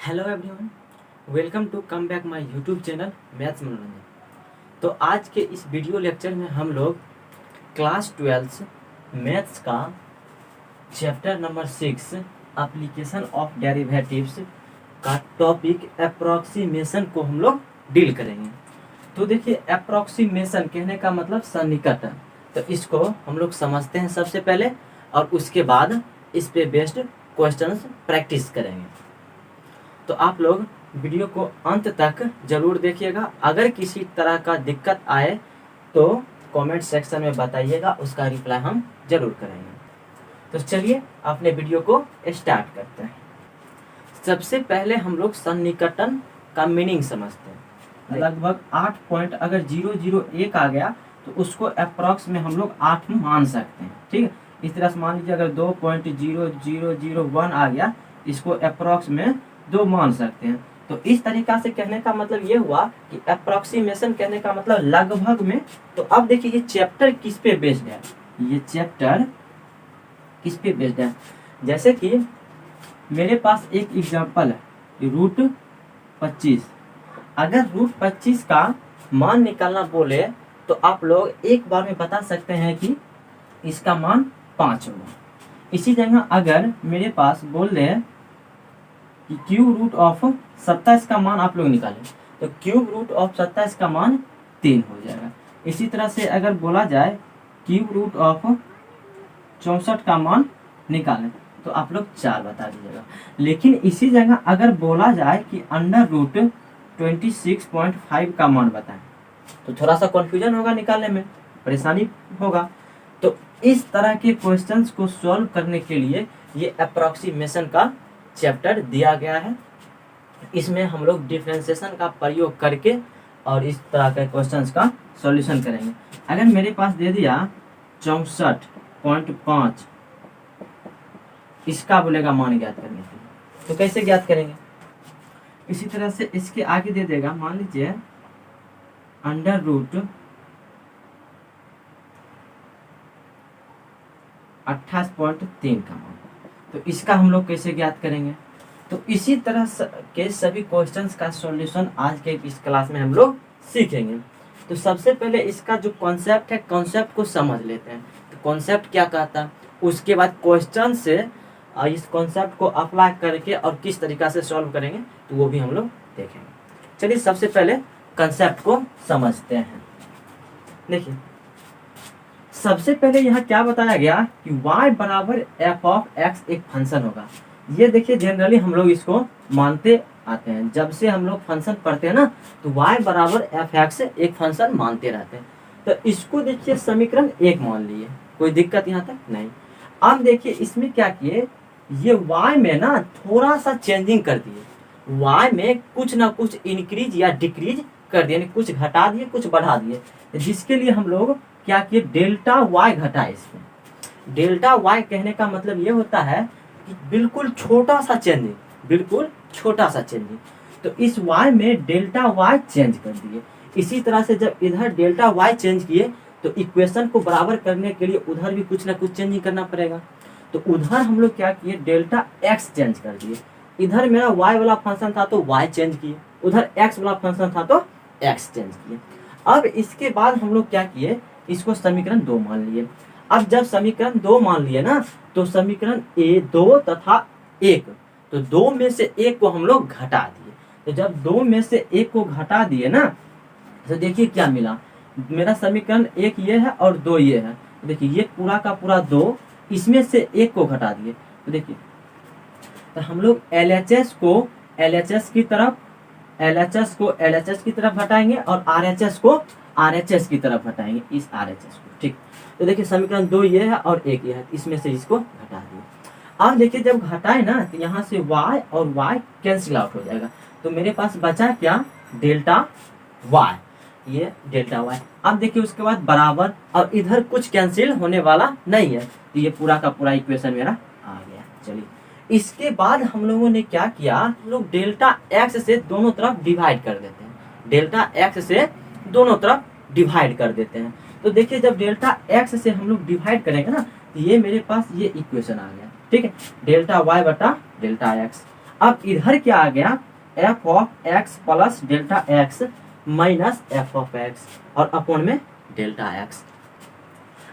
Hello everyone, welcome to come back my YouTube channel maths Manoranjan. तो आज के इस वीडियो लेक्चर में हम लोग क्लास 12 मैथ्स का chapter number 6 application of derivatives का टॉपिक अप्रॉक्सीमेशन को हम लोग डील करेंगे। तो देखिए, अप्रॉक्सीमेशन कहने का मतलब सन्निकटन। तो इसको हम लोग समझते हैं सबसे पहले, और उसके बाद इस पे बेस्ड क्वेश्चंस प्रैक्टिस करेंगे। तो आप लोग वीडियो को अंत तक जरूर देखिएगा। अगर किसी तरह का दिक्कत आए तो कमेंट सेक्शन में बताइएगा, उसका रिप्लाई हम जरूर करेंगे। तो चलिए अपने वीडियो को स्टार्ट करते हैं। सबसे पहले हम लोग सन्निकटन का मीनिंग समझते हैं। लगभग 8 पॉइंट अगर 001 आ गया तो उसको अप्रॉक्स में हम लोग 8 मान सकते हैं। ठीक है, इस तरह से मान लीजिए अगर 2.0001 आ गया, इसको अप्रॉक्स में 2 मान सकते हैं। तो इस तरीका से कहने का मतलब ये हुआ कि अप्रॉक्सीमेशन कहने का मतलब लगभग में। तो अब देखिए ये चैप्टर किस पे बेस्ड है, ये चैप्टर किस पे बेस्ड है। जैसे कि मेरे पास एक एग्जांपल है, रूट 25। अगर रूट 25 का मान निकालना बोले तो आप लोग एक बार में बता सकते हैं कि इसका मान 5 होगा। इसी जगह अगर मेरे पास बोल रहे कि क्यूब रूट ऑफ 27 का मान आप लोग निकालें, तो क्यूब रूट ऑफ 27 का मान 3 हो जाएगा। इसी तरह से अगर बोला जाए क्यूब रूट ऑफ 64 का मान निकालें, तो आप लोग 4 बता दीजिएगा। लेकिन इसी जगह अगर बोला जाए कि अंडर रूट 26.5 का मान बताएं, तो थोड़ा सा कन्फ्यूजन होगा, निकालने में परेशानी होगा। तो इस तरह के क्वेश्चंस को सॉल्व करने के लिए ये अप्रॉक्सीमेशन का चैप्टर दिया गया है। इसमें हम लोग डिफरेंशिएशन का प्रयोग करके और इस तरह के क्वेश्चंस का सॉल्यूशन करेंगे। अगर मेरे पास दे दिया 64.5, इसका बोलेगा मान ज्ञात करने के लिए, तो कैसे ज्ञात करेंगे। इसी तरह से इसके आगे दे देगा, मान लीजिए अंडर रूट 28.3 का मान, तो इसका हम लोग कैसे ज्ञात करेंगे। तो इसी तरह के सभी क्वेश्चंस का सॉल्यूशन आज के इस क्लास में हम लोग सीखेंगे। तो सबसे पहले इसका जो कॉन्सेप्ट है, कॉन्सेप्ट को समझ लेते हैं। तो कॉन्सेप्ट क्या कहता है, उसके बाद क्वेश्चन से इस कॉन्सेप्ट को अप्लाई करके और किस तरीका से सॉल्व करेंगे, तो वो भी हम लोग देखेंगे। चलिए सबसे पहले कॉन्सेप्ट को समझते हैं। देखिए, सबसे पहले यहाँ क्या बताया गया कि y बराबर एफ ऑफ एक्स एक फंक्शन होगा। ये देखिए, जनरली हम लोग इसको मानते आते हैं। जब से हम लोग फंक्शन पढ़ते हैं ना, तो y बराबर एफ एक्स एक फंक्शन मानते रहते हैं। तो इसको देखिए समीकरण 1 मान लिए, कोई दिक्कत यहाँ तक नहीं। अब देखिए इसमें क्या किए, ये y में ना थोड़ा सा चेंजिंग कर दिए। y में कुछ ना कुछ इंक्रीज या डिक्रीज कर दिए, कुछ घटा दिए कुछ बढ़ा दिए, जिसके लिए हम लोग क्या किए, डेल्टा वाई घटा। इसमें डेल्टा वाई कहने का मतलब ये होता है कि बिल्कुल छोटा सा चेंजिंग, बिल्कुल छोटा सा चेंजिंग। तो इस वाई में डेल्टा वाई चेंज कर दिए। इसी तरह से जब इधर डेल्टा वाई चेंज किए, तो इक्वेशन को बराबर करने के लिए उधर भी कुछ ना कुछ चेंजिंग करना पड़ेगा। तो उधर हम लोग क्या किए, डेल्टा एक्स चेंज कर दिए। इधर मेरा वाई वाला फंक्शन था तो वाई चेंज किए, उधर एक्स वाला फंक्शन था तो एक्स चेंज किए। अब इसके बाद हम लोग क्या किए, इसको समीकरण 2 मान लिए। अब जब समीकरण 2 मान लिए ना, तो समीकरण 2 तथा 1, तो 2 में से 1 को हम लोग घटा दिए। तो जब 2 में से 1 को घटा दिए ना, तो देखिए क्या मिला, मेरा समीकरण 1 ये है और 2 ये है। तो देखिए ये पूरा का पूरा 2, इसमें से 1 को घटा दिए। तो देखिए, तो हम लोग LHS को LHS की तरफ, LHS को LHS की तरफ घटाएंगे और RHS को RHS की तरफ हटाएंगे, इस RHS को। ठीक, तो देखिए समीकरण 2 ये है और 1 ये है, इसमें से इसको घटा दिए। अब देखिए जब घटाए ना, तो यहाँ से y और y कैंसिल आउट हो जाएगा। तो मेरे पास बचा क्या, डेल्टा y, ये डेल्टा y। अब देखिए उसके बाद बराबर, और इधर कुछ कैंसिल होने वाला नहीं है, तो ये पूरा का पूरा इक्वेशन मेरा आ गया। चलिए इसके बाद हम लोगों ने क्या किया, हम लोग डेल्टा x से दोनों तरफ डिवाइड कर देते हैं। डेल्टा x से दोनों तरफ डिवाइड कर देते हैं। तो देखिए जब डेल्टा एक्स से हम लोग डिवाइड करेंगे ना, तो ये मेरे पास ये इक्वेशन आ गया। ठीक है, डेल्टा वाई बटा डेल्टा एक्स। अब इधर क्या आ गया, F of x plus delta x minus F of x और अपॉन में डेल्टा एक्स।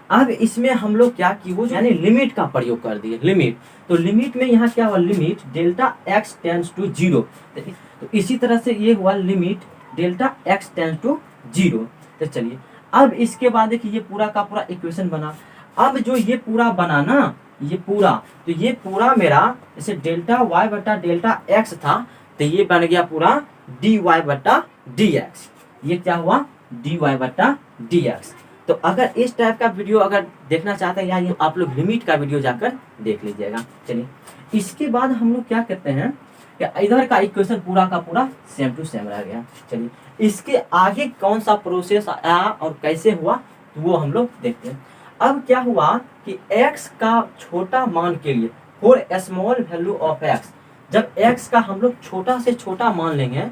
अब इसमें हम लोग क्या की, वो यानी लिमिट का प्रयोग कर दिए, लिमिट। तो लिमिट में यहाँ क्या हुआ, limit delta x tends to 0। तो इसी तरह से ये हुआ limit delta x tends to 0। तो चलिए अब इसके बाद देखिए ये पूरा का पूरा इक्वेशन बना। अब जो ये पूरा बना ना, ये पूरा, तो ये पूरा मेरा जैसे डेल्टा वाई बटा डेल्टा एक्स था, तो ये बन गया पूरा डी वाई बटा डी एक्स। ये क्या हुआ, डी वाई बटा डी एक्स। तो अगर इस टाइप का वीडियो अगर देखना चाहते हैं या ये आप लोग लिमिट का वीडियो जाकर देख लीजिएगा। चलिए इसके बाद हम लोग क्या करते हैं कि इधर का इक्वेशन पूरा का पूरा सेम टू सेम रह गया। चलिए इसके आगे कौन सा प्रोसेस आया और कैसे हुआ तो वो हम लोग देखते हैं। अब क्या हुआ कि x का छोटा मान के लिए, for small value of x, जब x का हम लोग छोटा से छोटा मान लेंगे,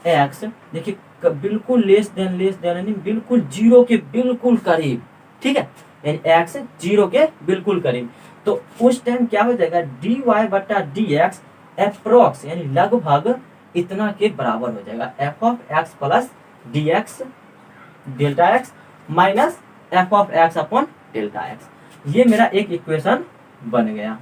x देखिए बिल्कुल लेस देन यानी बिल्कुल 0 के बिल्कुल करीब, ठीक है, यानी x 0 के बिल्कुल करीब, तो उस टाइम क्या हो जाएगा, डी वाई बटा डी एक्स अप्रोक्स यानी लगभग इतना के बराबर हो जाएगा, F of x plus D x delta x minus F of x upon delta x. ये मेरा एक इक्वेशन बन गया।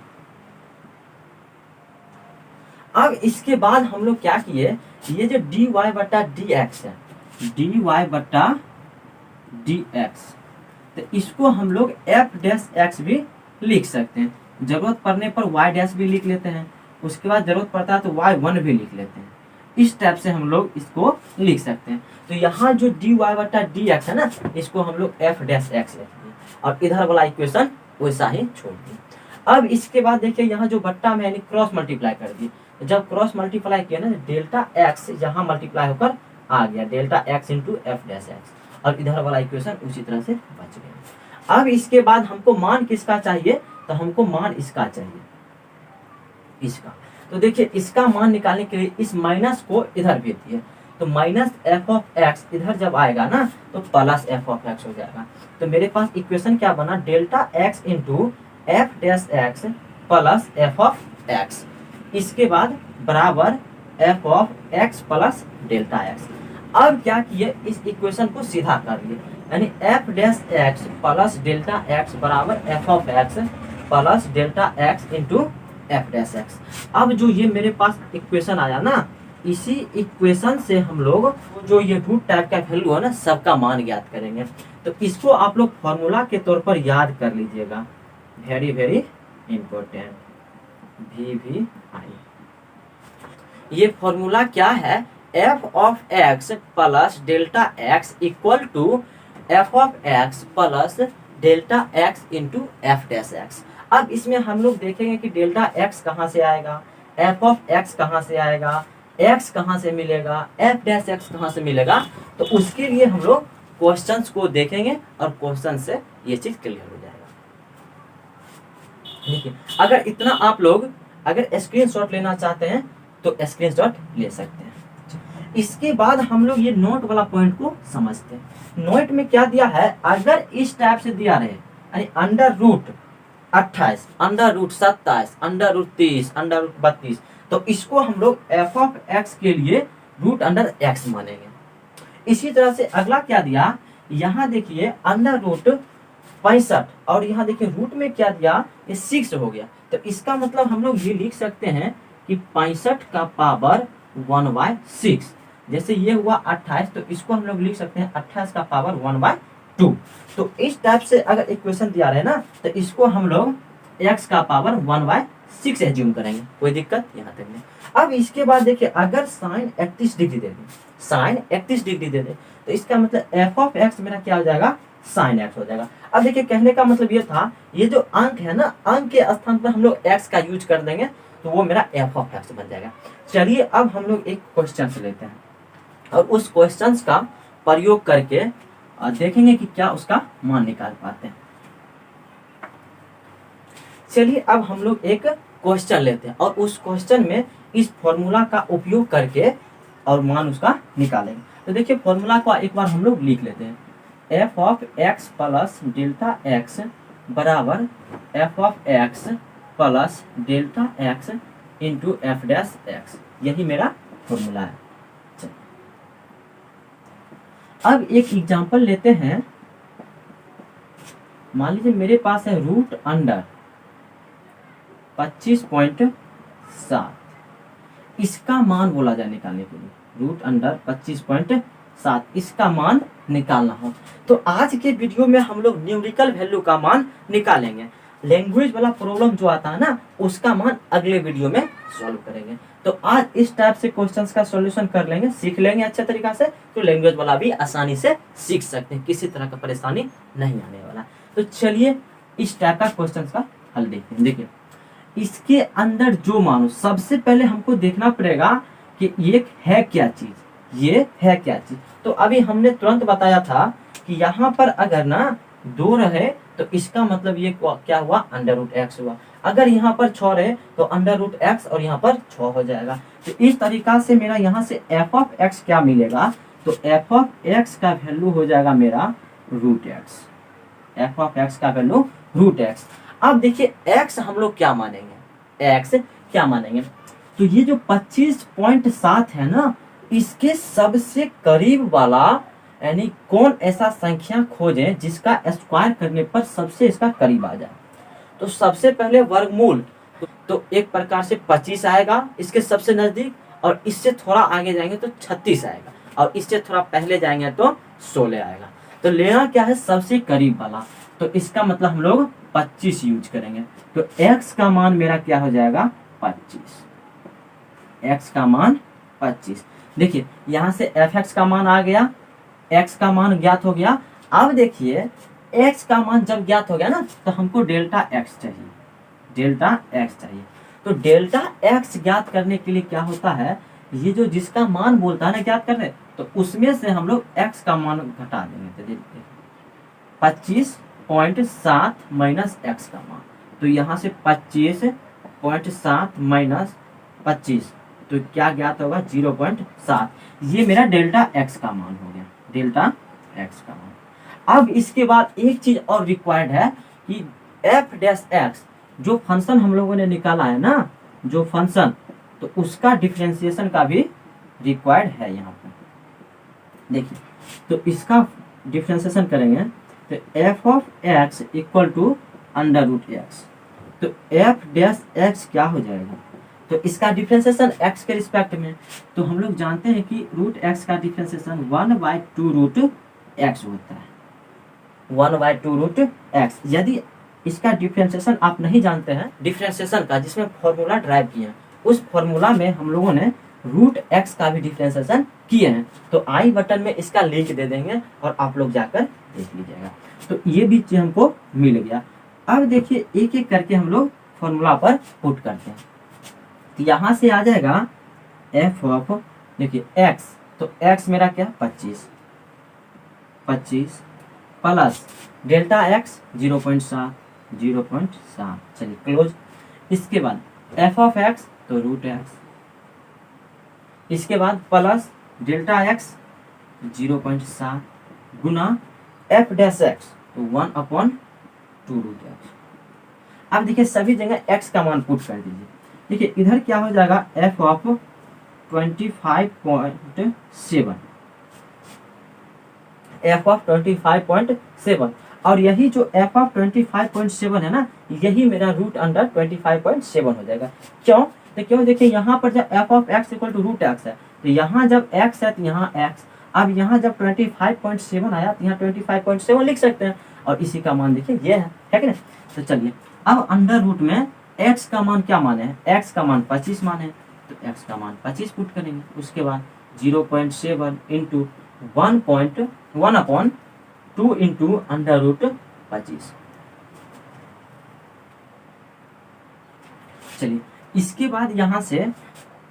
अब इसके बाद हम लोग क्या किए, ये जो डी वाई बटा डी एक्स है, डी वाई बटा डी एक्स, तो इसको हम लोग एफ डैश एक्स भी लिख सकते हैं, जरूरत पड़ने पर वाई डैश भी लिख लेते हैं, उसके बाद जरूरत पड़ता है तो वाई वन भी लिख लेते हैं। इस टाइप से हम लोग इसको लिख सकते हैं। तो यहाँ जो डी वाई बटा डी एक्स है ना, इसको हम लोग एफ डैश एक्स लिख दिए और इधर वाला इक्वेशन वैसा ही छोड़ दिए। अब इसके बाद देखिए यहाँ जो बट्टा में यानी क्रॉस मल्टीप्लाई कर दिए, जब क्रॉस मल्टीप्लाई किया ना, डेल्टा एक्स यहाँ मल्टीप्लाई होकर आ गया, delta x into F dash x, और इधर वाला इक्वेशन उसी तरह से बच गया। अब इसके बाद हमको मान किसका चाहिए, तो हमको मान इसका चाहिए, इसका। तो देखिए इसका मान निकालने के लिए इस माइनस को इधर भेज दिए, तो माइनस एफ ऑफ एक्स इधर जब आएगा ना तो प्लस एफ ऑफ एक्स हो जाएगा। तो मेरे पास इक्वेशन क्या बना, delta x into F dash X plus F of x, इसके बाद बराबर F of x plus delta x. अब क्या किए, इस इक्वेशन को सीधा कर लिए, यानी F dash X plus delta X बराबर F of x plus delta x into F dash x. अब जो ये मेरे पास इक्वेशन आया ना, इसी इक्वेशन से हम लोग जो ये रूट टाइप का वैल्यू है ना, सबका मान ज्ञात करेंगे। तो इसको आप लोग फॉर्मूला के तौर पर याद कर लीजिएगा, very very important, V I. ये फॉर्मूला क्या है, f of x plus delta x equal to f of x plus delta x into F dash x. अब इसमें हम लोग देखेंगे कि डेल्टा एक्स कहाँ से आएगा, एफ ऑफ एक्स कहाँ से आएगा, एक्स कहाँ से मिलेगा, एफ डैश एक्स कहाँ से मिलेगा। तो उसके लिए हम लोग क्वेश्चंस को देखेंगे और क्वेश्चन से ये चीज क्लियर हो जाएगा। ठीक है, अगर इतना आप लोग अगर स्क्रीनशॉट लेना चाहते हैं तो स्क्रीनशॉट ले सकते हैं। इसके बाद हम लोग ये नोट वाला पॉइंट को समझते हैं। नोट में क्या दिया है, अगर इस टाइप से दिया रहे, यानी under root 28, under root 27, under root 30, under root 32, तो इसको हम लोग एफ ऑफ एक्स के लिए रूट अंडर एक्स मानेंगे। इसी तरह से अगला क्या दिया, यहाँ देखिए अंडर रूट 65 और यहाँ देखिए रूट में क्या दिया, ये 6 हो गया। तो इसका मतलब हम लोग ये लिख सकते हैं कि 65 का पावर 1/6। जैसे ये हुआ 28, तो इसको हम लोग लिख सकते हैं 28 का पावर 1/2। तो इस टाइप से अगर इक्वेशन दिया रहे ना, तो इसको हम लोग x का पावर 1/6 एज्यूम करेंगे, कोई दिक्कत यहाँ तक नहीं। अब इसके बाद देखिए अगर साइन 31 डिग्री दे दे, साइन 31 डिग्री दे दे, तो इसका मतलब एफ ऑफ एक्स मेरा क्या हो जाएगा, साइन एक्स हो जाएगा। अब देखिए कहने का मतलब ये था, ये जो अंक है ना, अंक के स्थान पर हम लोग एक्स का यूज कर देंगे, तो वो मेरा एफ ऑफ एक्स बन जाएगा। चलिए अब हम लोग एक क्वेश्चन लेते हैं और उस क्वेश्चन का प्रयोग करके देखेंगे कि क्या उसका मान निकाल पाते हैं। चलिए अब हम लोग एक क्वेश्चन लेते हैं और उस क्वेश्चन में इस फॉर्मूला का उपयोग करके और मान उसका निकालेंगे। तो देखिए फॉर्मूला को एक बार हम लोग लिख लेते हैं, F of x plus delta X बराबर F of x plus delta x into F dash X, यही मेरा फॉर्मूला है। अब एक एग्जांपल लेते हैं। मान लीजिए मेरे पास है रूट अंडर 25.7, इसका मान बोला जाए निकालने के लिए, रूट अंडर 25.7 इसका मान निकालना हो तो आज के वीडियो में हम लोग न्यूमेरिकल वैल्यू का मान निकालेंगे। लैंग्वेज वाला प्रॉब्लम जो आता है ना उसका मान अगले वीडियो में सॉल्व करेंगे। तो आज इस टाइप से क्वेश्चंस का सॉल्यूशन कर लेंगे, सीख लेंगे अच्छे तरीका से, तो लैंग्वेज वाला भी आसानी से सीख सकते हैं, किसी तरह का परेशानी नहीं आने वाला। तो चलिए इस टाइप का क्वेश्चंस का हल देखते हैं। देखिए इसके अंदर जो मानो, सबसे पहले हमको देखना पड़ेगा कि ये है क्या चीज, ये है क्या चीज। तो अभी हमने तुरंत बताया था कि यहाँ पर अगर ना 2 रहे तो इसका मतलब ये क्या हुआ, अंडर रूट एक्स हुआ। अगर यहाँ पर 6 रहे तो अंडर रूट एक्स और यहाँ पर 6 हो जाएगा। तो इस तरीका से मेरा यहाँ से एफ ऑफ एक्स क्या मिलेगा, तो एफ ऑफ एक्स का वैल्यू हो जाएगा मेरा root x, f of x का वैल्यू रूट एक्स। अब देखिए x हम लोग क्या मानेंगे, x क्या मानेंगे, तो ये जो 25.7 है ना इसके सबसे करीब वाला, यानी कौन ऐसा संख्या खोजें जिसका स्क्वायर करने पर सबसे इसका करीब आ जाए। तो सबसे पहले वर्गमूल, तो एक प्रकार से 25 आएगा इसके सबसे नजदीक, और इससे थोड़ा आगे जाएंगे तो 36 आएगा, और इससे थोड़ा पहले जाएंगे तो 16 आएगा। तो लेना क्या है, सबसे करीब वाला, तो इसका मतलब हम लोग 25 यूज करेंगे। तो x का मान मेरा क्या हो जाएगा 25, x का मान 25। देखिए यहाँ से fx का मान आ गया, x का मान ज्ञात हो गया। अब देखिए x का मान जब ज्ञात हो गया ना तो हमको डेल्टा x चाहिए, डेल्टा x चाहिए। तो डेल्टा x ज्ञात करने के लिए क्या होता है, ये जो जिसका मान बोलता है ना ज्ञात करने, तो उसमें से हम लोग x का मान घटा देंगे। तो देखिए 25.7 माइनस एक्स का मान, तो यहाँ से 25.7 माइनस 25, तो क्या ज्ञात होगा 0.7, ये मेरा डेल्टा एक्स का मान हो गया, डेल्टा एक्स का मान। अब इसके बाद एक चीज और रिक्वायर्ड है कि एफ डैश एक्स जो फंक्शन हम लोगों ने निकाला है ना, जो फंक्शन, तो उसका डिफरेंशिएशन का भी रिक्वायर्ड है यहाँ पर। देखिए तो इसका डिफरेंशिएशन करेंगे तो F of x equal to under root x, तो एफ डैश एक्स क्या हो जाएगा, तो इसका डिफरेंशिएशन एक्स के रिस्पेक्ट में, तो हम लोग जानते हैं कि रूट एक्स का डिफरेंशिएशन 1/2 रूट एक्स होता है, 1/2 रूट एक्स। यदि इसका डिफरेंशिएशन आप नहीं जानते हैं, डिफरेंशिएशन का जिसमें फॉर्मूला ड्राइव किए हैं, उस फॉर्मूला में हम लोगों ने रूट एक्स का भी डिफरेंशिएशन किए हैं, तो आई बटन में इसका लिंक दे देंगे और आप लोग जाकर देख लीजिएगा। तो ये भी चीज हमको मिल गया। अब देखिए एक एक करके हम लोग फॉर्मूला पर पुट करते हैं। तो यहाँ से आ जाएगा एफ ऑफ, देखिए एक्स, तो एक्स मेरा क्या 25 प्लस डेल्टा एक्स 0.7, चलिए क्लोज। इसके बाद एफ ऑफ एक्स तो रूट एक्स, इसके बाद प्लस डेल्टा एक्स 0.7 गुना एफ डैश एक्स तो 1/2 रूट एक्स। अब देखिए सभी जगह एक्स का मान पुट कर दीजिए। देखिए इधर क्या हो जाएगा एफ ऑफ 25.7, एफ ऑफ 25.7, और यही जो एफ ऑफ 25.7 है ना, यही मेरा रूट अंडर 25.7 हो जाएगा। क्यों, तो क्यों, देखिए यहाँ पर जब f of x equal to root x है, तो यहाँ जब एक्स है तो यहाँ एक्स, अब यहाँ जब 25.7 आया तो यहाँ 25.7 लिख सकते हैं, और इसी का मान देखिए ये है कि नहीं। तो चलिए अब अंडर रूट में x का मान क्या मान है, x का मान 25 मान है, तो x का मान 25 पुट करेंगे। उसके बाद 0.7 इंटू 1/2 इंटू अंडर रूट 25। चलिए इसके बाद यहाँ से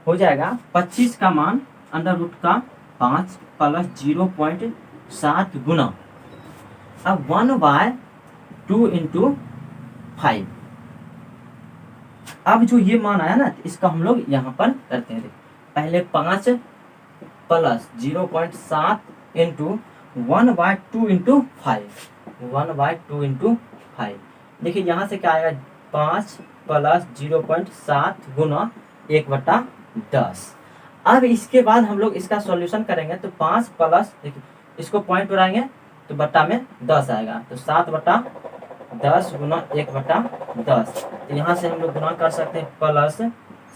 हो जाएगा 25 का मान अंडर रूट का 5 प्लस 0.7 गुना, अब 1/2 इंटू 5। अब जो ये मान आया ना इसका हम लोग यहाँ पर करते हैं। पहले 5 प्लस 0.7 इंटू 1/2 इंटू 5, 1/2 इंटू 5। देखिए यहाँ से क्या आएगा 5 प्लस 0.7 गुना 1/10। अब इसके बाद हम लोग इसका सॉल्यूशन करेंगे तो 5 प्लस, देखिए इसको पॉइंट उड़ाएंगे तो बट्टा में 10 आएगा, तो 7/10 गुना 1/10। तो यहाँ से हम लोग गुना कर सकते हैं प्लस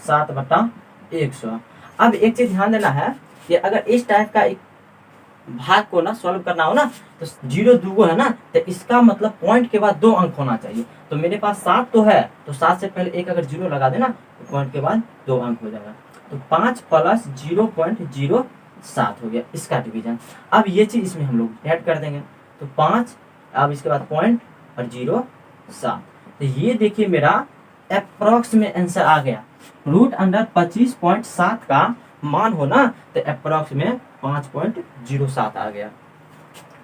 7/100। अब एक चीज ध्यान देना है कि अगर इस टाइप का एक भाग को ना सॉल्व करना हो ना तो 0 दूगो है ना, तो इसका मतलब पॉइंट के बाद 2 अंक होना चाहिए। तो मेरे पास 7 तो है, तो 7 से पहले एक अगर 0 लगा देना तो पॉइंट के बाद 2 अंक हो जाएगा। तो 5 प्लस 0.07 हो गया इसका डिवीजन। अब ये चीज इसमें हम लोग ऐड कर देंगे, तो 5, अब इसके बाद पॉइंट और 0.7। तो ये देखिए मेरा अप्रोक्स में आंसर आ गया। रूट अंडर 25.7 का मान हो ना तो अप्रोक्स में 5.07 आ गया।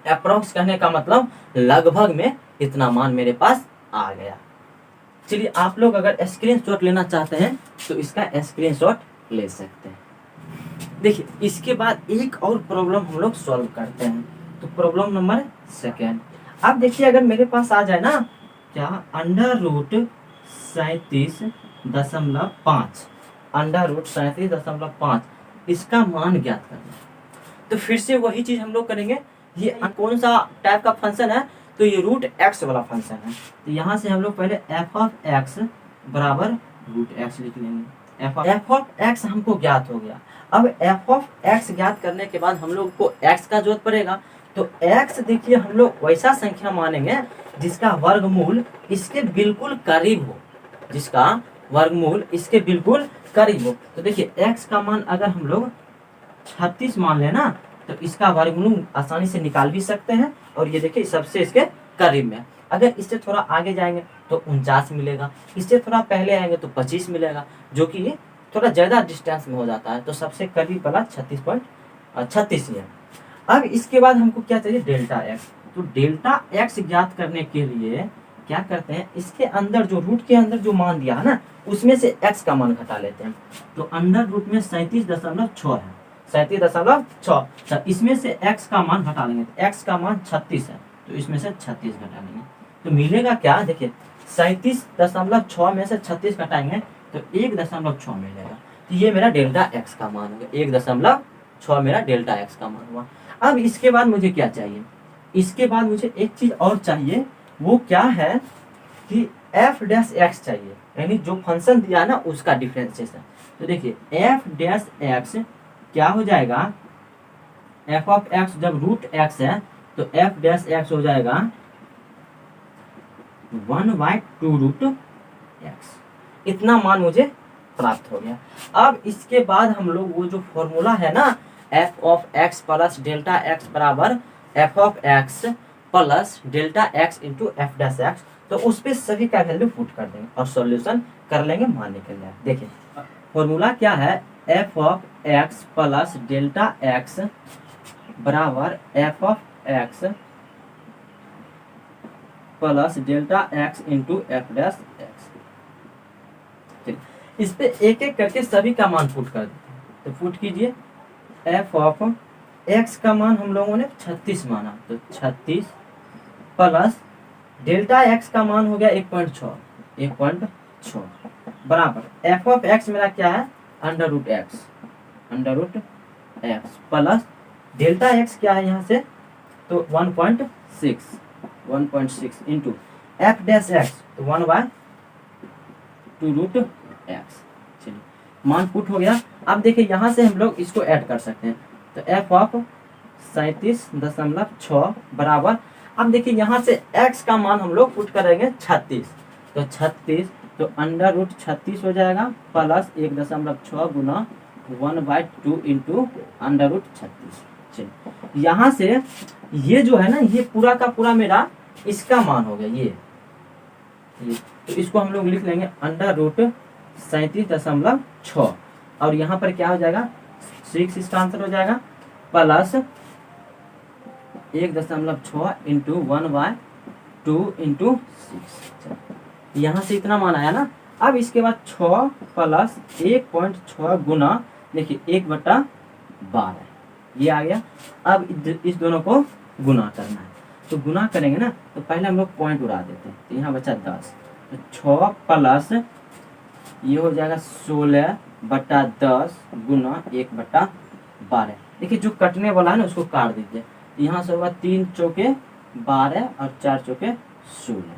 अप्रोक्स कहने का मतलब लगभग में इतना मान मेरे पास आ गया। चलिए आप लोग अगर स्क्रीनशॉट लेना चाहते हैं तो इसका स्क्रीनशॉट ले सकते हैं। देखिए इसके बाद एक और प्रॉब्लम हम लोग सॉल्व करते हैं, तो प्रॉब्लम नंबर 2। अब देखिए अगर मेरे पास आ जाए ना क्या अंडर रूट 37.5, अंडर रूट 37.5 इसका मान ज्ञात करना है। तो फिर से वही चीज हम लोग करेंगे। ये कौन सा टाइप का फंक्शन है, तो ये रूट एक्स वाला फंक्शन है। तो यहाँ से हम लोग पहले एफ ऑफ एक्स बराबर रूट एक्स लिख लेंगे। एफ ऑफ एक्स हमको ज्ञात हो गया। अब एफ ऑफ एक्स ज्ञात करने के बाद हम लोग को एक्स का जरूरत पड़ेगा। तो एक्स देखिए हम लोग वैसा संख्या मानेंगे जिसका वर्गमूल इसके बिल्कुल करीब हो, जिसका वर्गमूल इसके बिल्कुल करीब हो। तो देखिए एक्स का मान अगर हम लोग 36 मान लेना तो इसका वर्गमूल आसानी से निकाल भी सकते हैं। और ये देखिए सबसे इसके करीब में, अगर इससे थोड़ा आगे जाएंगे तो 49 मिलेगा, इससे थोड़ा पहले आएंगे तो 25 मिलेगा, जो कि थोड़ा ज्यादा डिस्टेंस में हो जाता है। तो सबसे करीब वाला 36 है। अब इसके बाद हमको क्या चाहिए, डेल्टा एक्स। तो डेल्टा एक्स ज्ञात करने के लिए क्या करते हैं, इसके अंदर जो रूट के अंदर जो मान दिया है ना उसमें से एक्स का मान घटा लेते हैं। तो अंडर रूट में 37.6 है, 37.6, तो इसमें से x का मान घटा लेंगे। तो x का मान 36 है, तो इसमें से 36 घटा लेंगे तो मिलेगा क्या, देखिए 37.6 में से 36 घटाएंगे तो 1.6 मिलेगा। तो ये मेरा डेल्टा x का मान होगा, 1.6 मेरा डेल्टा x का मान हुआ। अब इसके बाद मुझे क्या चाहिए, इसके बाद मुझे एक चीज और चाहिए, वो क्या है कि f डैश x चाहिए, यानी जो फंक्शन दिया है ना उसका डिफरेंशिएशन। तो देखिए f डैश x क्या हो जाएगा, f ऑफ x जब रूट x है तो f डैश x हो जाएगा 1/2 रूट x। इतना मान मुझे प्राप्त हो गया। अब इसके बाद हम लोग वो जो फॉर्मूला है ना f of x plus delta x बराबर f of x plus delta x into F dash X, तो उस पर सभी का वैल्यू पुट कर देंगे और सॉल्यूशन कर लेंगे मान निकल जाए। देखिए फॉर्मूला क्या है, f of x plus delta x बराबर f of x plus delta x into F dash x. इस पे एक एक करके सभी का मान पुट कर देते हैं। तो पुट कीजिए, f ऑफ x का मान हम लोगों ने 36 माना, तो 36 प्लस डेल्टा x का मान हो गया 1.6 बराबर f ऑफ x मेरा क्या है, under root x plus delta x क्या है यहाँ से, तो 1.6 इंटू एफ डैश एक्स, तो 1/2 रूट एक्स। चलिए मान पुट हो गया। अब देखिए यहाँ से हम लोग इसको ऐड कर सकते हैं, तो f ऑफ 37.6 बराबर, अब देखिए यहाँ से x का मान हम लोग पुट करेंगे 36, तो 36 तो अंडर रूट 36 हो जाएगा प्लस 1.6 गुना 1/2 इंटू अंडर रूट 36। चलिए यहाँ से ये जो है ना ये पूरा का पूरा मेरा इसका मान हो गया ये, तो इसको हम लोग लिख लेंगे अंडर रूट 37.6 और यहाँ पर क्या हो जाएगा 6 इसका आंसर हो जाएगा प्लस 1.6 इंटू 1/2 इंटू 6। यहाँ से इतना मान आया ना। अब इसके बाद 6 प्लस 1.6 गुना देखिए 1/12 ये आ गया। अब इस दोनों को गुना करना है, तो गुना करेंगे ना तो पहले हम लोग पॉइंट उड़ा देते हैं, तो यहाँ बचा 10, तो 6 प्लस ये हो जाएगा 16 बटा 10 गुना 1/12। देखिए जो कटने वाला है ना उसको काट दीजिए। यहाँ से होगा 3 चौके 12 और 4 चौके 16।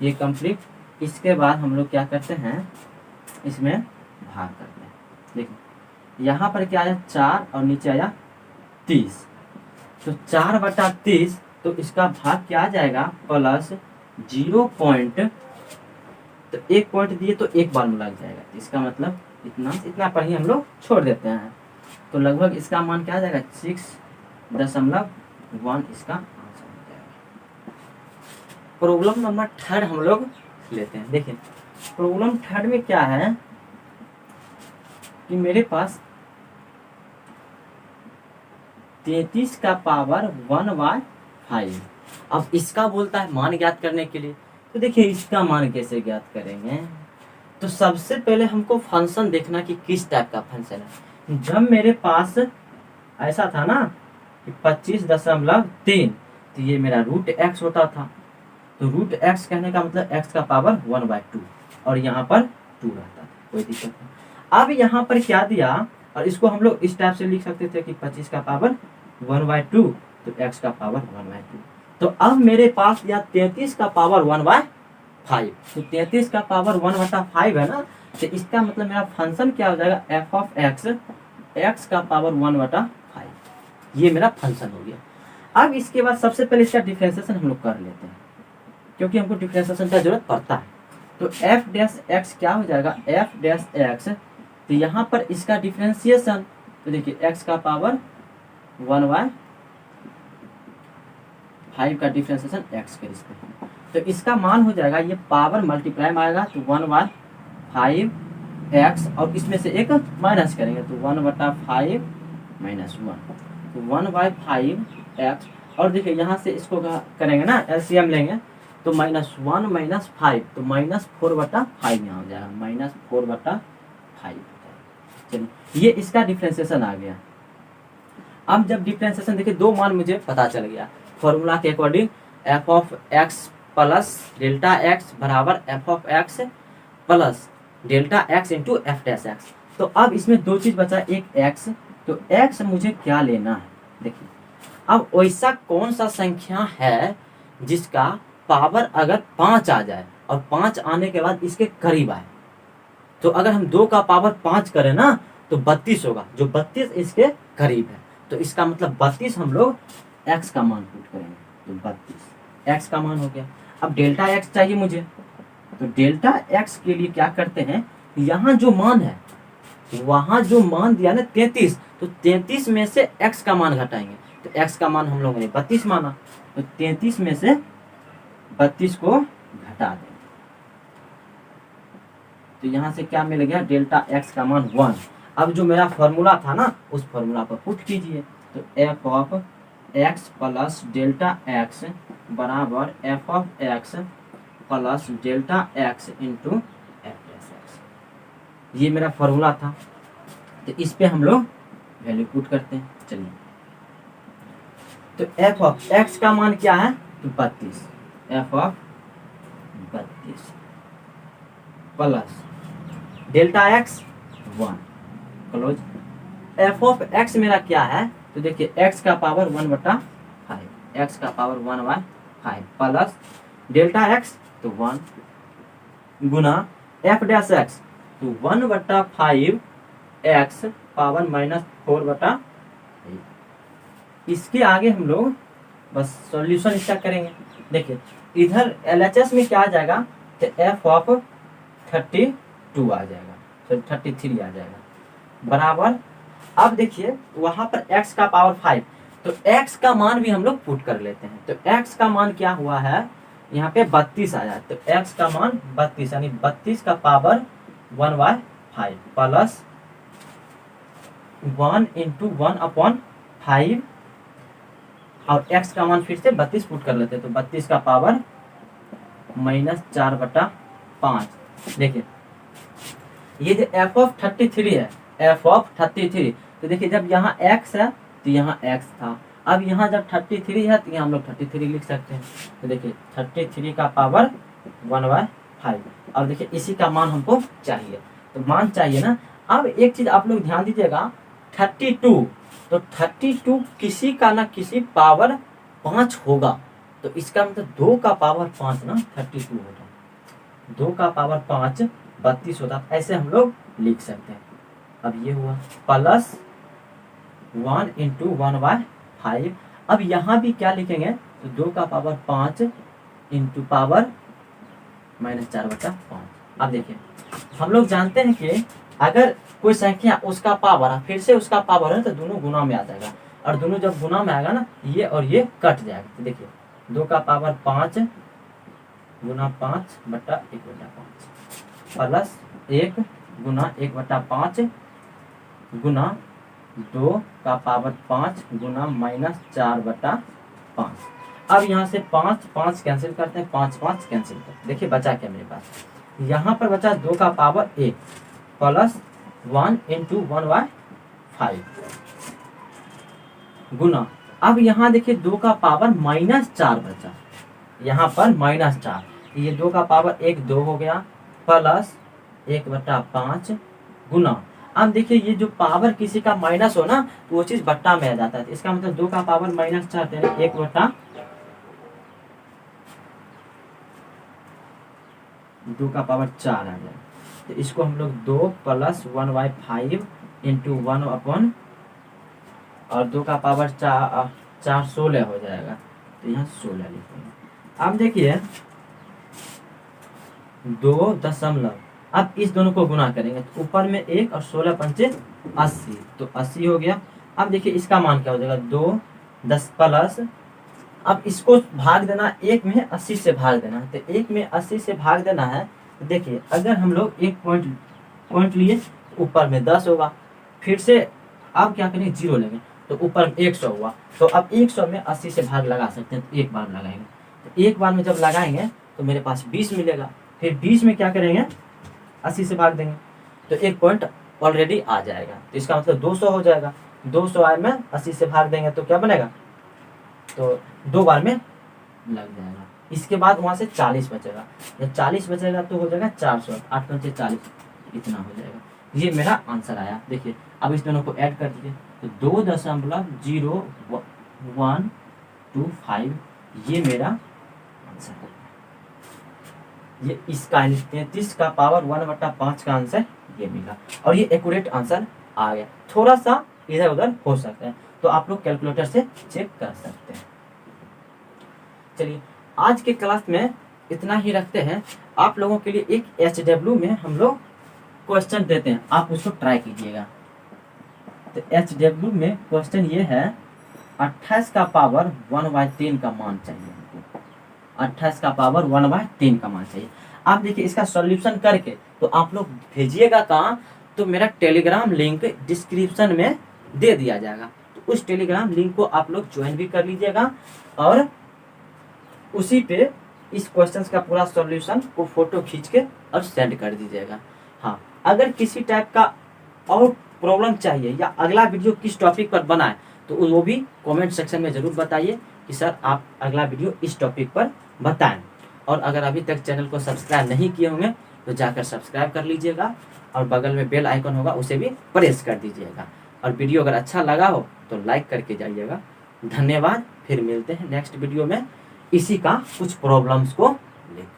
ये कंप्लीट। इसके बाद हम लोग क्या करते हैं, इसमें भाग करते हैं। देखिए यहाँ पर क्या आया 4 और नीचे आया 30। तो 4/30, तो इसका भाग क्या आ जाएगा प्लस 0 पॉइंट, तो 1 पॉइंट दिए तो एक बार में लग जाएगा। तो इसका मतलब इतना पर ही हम लोग छोड़ देते हैं। तो लगभग इसका मान क्या आ जाएगा 6.1 इसका आंसर हो जाएगा। प्रॉब्लम नंबर 3 हम लोग लेते हैं। देखिए प्रॉब्लम 3 में क्या है कि मेरे पास 33 का पावर 1/5। अब इसका बोलता है मान ज्ञात करने के लिए। तो देखिए इसका मान कैसे ज्ञात करेंगे, तो सबसे पहले हमको फंक्शन देखना कि किस टाइप का फंक्शन है। जब मेरे पास ऐसा था ना कि 25.3, तो ये मेरा रूट एक्स होता था। तो रूट एक्स कहने का मतलब एक्स का पावर 1/2 और यहाँ पर 2 रहता था, कोई दिक्कत नहीं। अब यहाँ पर क्या दिया, और इसको हम लोग इस टाइप से लिख सकते थे कि 25 का पावर 1/2, तो एक्स का पावर 1/2। तो अब मेरे पास दिया 33 का पावर 1/5। तो 33 का पावर 1/5 है ना, तो इसका मतलब मेरा फंक्शन क्या हो जाएगा एफ ऑफ एक्स, एक्स का पावर 1/5। ये मेरा फंक्शन हो गया। अब इसके बाद सबसे पहले इसका डिफरेंशिएशन हम लोग कर लेते हैं, क्योंकि हमको डिफरेंशिएशन का जरूरत पड़ता है। तो एफ डैश एक्स क्या हो जाएगा एफ डैश एक्स, तो यहाँ पर इसका डिफरेंशिएशन, तो देखिए एक्स का पावर 1/5 का डिफरेंशिएशन एक्स के रिस्पेक्ट में, तो इसका मान हो जाएगा, ये पावर मल्टीप्लाई में आएगा तो 1/5 एक्स, और इसमें से एक माइनस करेंगे तो 1/5 -1, तो 1/5 एक्स। और देखिए यहाँ से इसको करेंगे ना एलसीएम लेंगे तो -1 -5, तो -4/5 यहाँ हो जाएगा, -4/5। चलिए ये इसका डिफरेंशिएशन आ गया। अब जब डिफरेंशिएशन देखिए दो मान मुझे पता चल गया फॉर्मूला के according, F of x plus delta X बराबर F of x plus delta x into F dash X. तो अब इसमें दो चीज बचा, एक एक्स, तो एक्स मुझे क्या लेना है। देखिए अब वैसा कौन सा संख्या है जिसका पावर अगर 5 आ जाए और 5 आने के बाद इसके करीब आए। तो अगर हम 2 का पावर 5 करें ना तो 32 होगा, जो 32 इसके करीब है। तो इसका मतलब 32 हम लोग x का मान पुट करेंगे, तो 32 x का मान हो गया। अब डेल्टा x चाहिए मुझे, तो डेल्टा x के लिए क्या करते हैं, यहाँ जो मान है वहां जो मान दिया ना 33, तो 33 में से x का मान घटाएंगे। तो x का मान हम लोगों ने 32 माना, तो 33 में से 32 को घटा देंगे। तो यहाँ से क्या मिल गया, डेल्टा x का मान 1। अब जो मेरा फॉर्मूला था ना उस फॉर्मूला पर पुट कीजिए, तो F of x plus delta X बराबर F of x plus delta x into F plus X, ये मेरा फॉर्मूला था। तो इस पे हम लोग वैल्यू पुट करते हैं। चलिए तो एफ ऑफ एक्स का मान क्या है, तो 32, F of 32 plus delta x 1 close. F of x मेरा क्या है, तो देखिए एक्स का पावर 1/5, एक्स का पावर 1/5 प्लस डेल्टा एक्स तो 1 गुना एफ डैश एक्स तो 1/5 एक्स पावर -4/5। इसके आगे हम लोग बस सॉल्यूशन इसका करेंगे। देखिए इधर एलएचएस में क्या आ जाएगा, तो एफ ऑफ 32 आ जाएगा, सॉरी 33 आ जाएगा बराबर। अब देखिए वहां पर x का पावर 5, तो x का मान भी हम लोग पुट कर लेते हैं। तो x का मान क्या हुआ है, यहाँ पे 32 आया, तो x का मान 32 यानी 32 का पावर 1/5 प्लस 1 इंटू 1/5, और x का मान फिर से 32 पुट कर लेते हैं, तो 32 का पावर -4/5। देखिए ये जो एफ ऑफ 33 है, एफ ऑफ 33, तो देखिए जब यहाँ x है तो यहाँ x था, अब यहाँ जब 33 है तो यहाँ हम लोग 33 लिख सकते हैं। तो देखिए 33 का पावर 1/5, और देखिए इसी का मान हमको चाहिए, तो मान चाहिए ना। अब एक चीज आप लोग ध्यान दीजिएगा, 32, तो 32 किसी का ना किसी पावर 5 होगा, तो इसका मतलब 2 का पावर 5 ना 32 होगा, 2 का पावर 5 32 होता, ऐसे हम लोग लिख सकते हैं। अब ये हुआ प्लस 1 इंटू 1/5। अब यहाँ भी क्या लिखेंगे, तो 2 का पावर 5 इंटू पावर -4/5। अब देखिए हम लोग जानते हैं कि अगर कोई संख्या उसका पावर है फिर से उसका पावर है तो दोनों गुना में आ जाएगा, और दोनों जब गुना में आएगा ना ये और ये कट जाएगा। तो देखिए 2 का पावर 5 गुना 5/1/5 प्लस 1 गुना 1/5 गुना 2 का पावर 5 गुना -4/5। अब यहाँ से 5 5 कैंसिल करते हैं, 5 5 कैंसिल करते हैं। देखिए बचा क्या मेरे पास, यहाँ पर बचा 2 का पावर 1 प्लस 1 इंटू 1/5 गुना, अब यहाँ देखिए 2 का पावर -4 बचा, यहाँ पर -4, ये 2 का पावर 1 2 हो गया प्लस 1/5 गुना, अब देखिए ये जो पावर किसी का माइनस हो ना तो वो चीज बट्टा में आ जाता है, इसका मतलब 2 का पावर -4 देना 2 का पावर 4 आ जाए, तो इसको हम लोग 2 प्लस 1/5 इंटू 1/, और 2 का पावर 4 16 हो जाएगा, तो यहाँ 16 लिखेंगे। अब देखिए 2 अब इस दोनों को गुना करेंगे तो ऊपर में 1 और 16 पंचे 80, तो 80 हो गया। अब देखिए इसका मान क्या हो जाएगा 2 10 प्लस, अब इसको भाग देना 1 में 80 से भाग देना है, तो 1 में 80 से भाग देना है, तो देखिए अगर हम लोग एक पॉइंट लिए ऊपर में 10 होगा, फिर से अब क्या करेंगे 0 लेंगे तो ऊपर में 100 हुआ, तो अब 100 में 80 से भाग लगा सकते हैं, तो एक बार लगाएंगे, तो एक बार में जब लगाएंगे तो मेरे पास 20 मिलेगा, फिर 20 में क्या करेंगे 80 से भाग देंगे तो एक पॉइंट ऑलरेडी आ जाएगा, तो इसका मतलब 200 हो जाएगा, 200 आए में 80 से भाग देंगे तो क्या बनेगा, तो 2 बार में लग जाएगा। इसके बाद वहां से 40 बचेगा, जब 40 बचेगा तो हो जाएगा 400, 8 पंचे 40, इतना हो जाएगा। ये मेरा आंसर आया। देखिए अब इस दोनों को ऐड कर दीजिए, तो 2.0125 ये मेरा आंसर है। ये इसका 33 का पावर 1/5 का आंसर ये मिला, और ये एक्यूरेट आंसर आ गया। थोड़ा सा इधर उधर हो सकता है तो आप लोग कैलकुलेटर से चेक कर सकते हैं। चलिए आज के क्लास में इतना ही रखते हैं। आप लोगों के लिए एक HW में हम लोग क्वेश्चन देते हैं, आप उसको ट्राई कीजिएगा। तो HW में क्वेश्चन ये है 28 का पावर 1/3 का मान चाहिए हमको, 28 का पावर 1/3 का मान चाहिए। आप देखिए इसका सॉल्यूशन करके तो आप लोग भेजिएगा कहाँ, तो मेरा टेलीग्राम लिंक डिस्क्रिप्शन में दे दिया जाएगा, तो उस टेलीग्राम लिंक को आप लोग ज्वाइन भी कर लीजिएगा, और उसी पे इस क्वेश्चन का पूरा सॉल्यूशन को फोटो खींच के और सेंड कर दीजिएगा। हाँ, अगर किसी टाइप का और प्रॉब्लम चाहिए या अगला वीडियो किस टॉपिक पर बनाए तो वो भी कमेंट सेक्शन में ज़रूर बताइए कि सर आप अगला वीडियो इस टॉपिक पर बताएं। और अगर अभी तक चैनल को सब्सक्राइब नहीं किए होंगे तो जाकर सब्सक्राइब कर लीजिएगा, और बगल में बेल आइकन होगा उसे भी प्रेस कर दीजिएगा, और वीडियो अगर अच्छा लगा हो तो लाइक करके जाइएगा। धन्यवाद, फिर मिलते हैं नेक्स्ट वीडियो में इसी का कुछ प्रॉब्लम्स को लेकर।